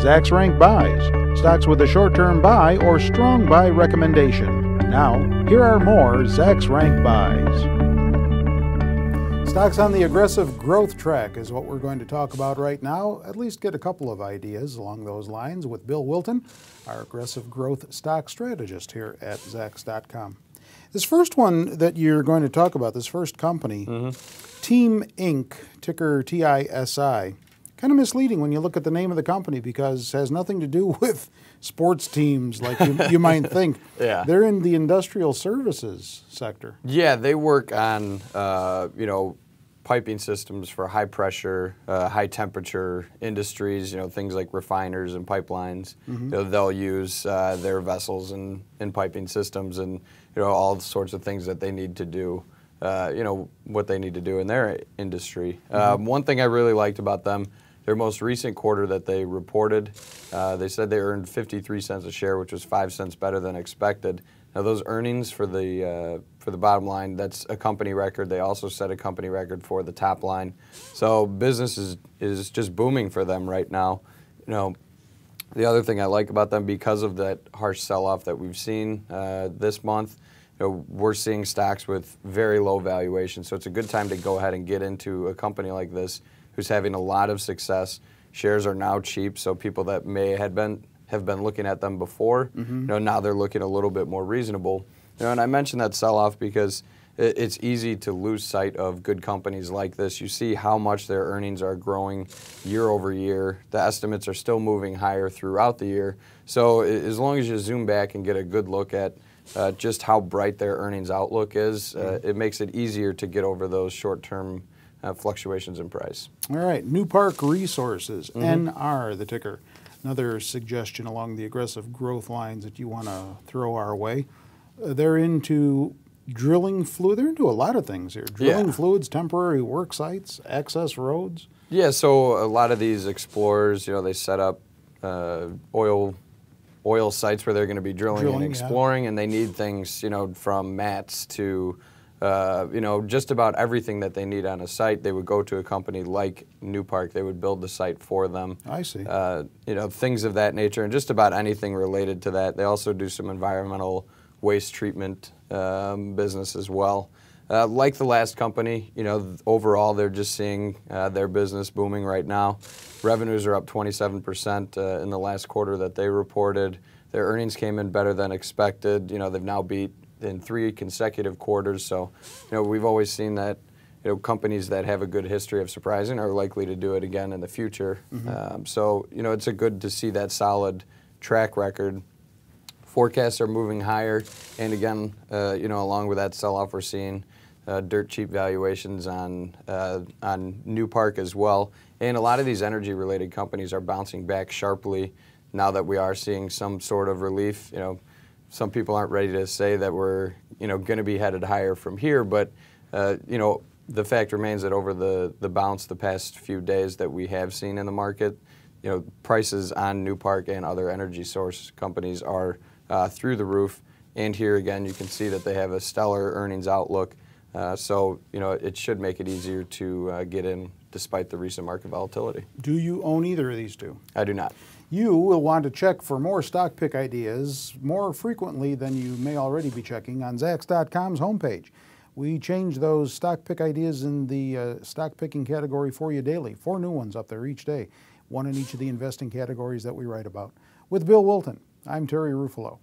Zacks Rank Buys, stocks with a short-term buy or strong buy recommendation. Now, here are more Zacks Rank Buys. Stocks on the aggressive growth track is what we're going to talk about right now. At least get a couple of ideas along those lines with Bill Wilton, our aggressive growth stock strategist here at Zacks.com. This first one that you're going to talk about, this first company, Team Inc., ticker TISI, kind of misleading when you look at the name of the company because it has nothing to do with sports teams like you might think. Yeah. They're in the industrial services sector. Yeah, they work on, piping systems for high pressure, high temperature industries, things like refiners and pipelines. They'll use their vessels and piping systems and, all sorts of things that they need to do, what they need to do in their industry. One thing I really liked about them, their most recent quarter that they reported, they said they earned 53 cents a share, which was 5 cents better than expected. Now those earnings for the bottom line, that's a company record. They also set a company record for the top line. So business is just booming for them right now. The other thing I like about them, because of that harsh sell-off that we've seen this month, we're seeing stocks with very low valuation. So it's a good time to go ahead and get into a company like this who's having a lot of success. Shares are now cheap, so people that may have been looking at them before, now they're looking a little bit more reasonable. And I mentioned that sell-off because it's easy to lose sight of good companies like this. You see how much their earnings are growing year over year. The estimates are still moving higher throughout the year. So as long as you zoom back and get a good look at just how bright their earnings outlook is, it makes it easier to get over those short-term fluctuations in price. All right, Newpark Resources, NR, the ticker. Another suggestion along the aggressive growth lines that you want to throw our way. They're into drilling fluid. They're into a lot of things here. Drilling fluids, temporary work sites, access roads. Yeah, so a lot of these explorers, they set up oil sites where they're going to be drilling and exploring, and they need things, from mats to just about everything that they need on a site. They would go to a company like Newpark. They would build the site for them. I see. Things of that nature, and just about anything related to that. They also do some environmental waste treatment business as well. Like the last company, overall they're just seeing their business booming right now. Revenues are up 27% in the last quarter that they reported. Their earnings came in better than expected. They've now beat in 3 consecutive quarters. So, we've always seen that, companies that have a good history of surprising are likely to do it again in the future. So, it's a good to see that solid track record. Forecasts are moving higher, and again, along with that sell-off, we're seeing dirt cheap valuations on Newpark as well. And a lot of these energy-related companies are bouncing back sharply now that we are seeing some sort of relief. Some people aren't ready to say that we're, going to be headed higher from here, but, the fact remains that over the bounce the past few days that we have seen in the market, prices on Newpark and other energy source companies are through the roof. And here again, you can see that they have a stellar earnings outlook. So, it should make it easier to get in despite the recent market volatility. Do you own either of these two? I do not. You will want to check for more stock pick ideas more frequently than you may already be checking on Zacks.com's homepage. We change those stock pick ideas in the stock picking category for you daily. 4 new ones up there each day, one in each of the investing categories that we write about. With Bill Wilton, I'm Terry Ruffalo.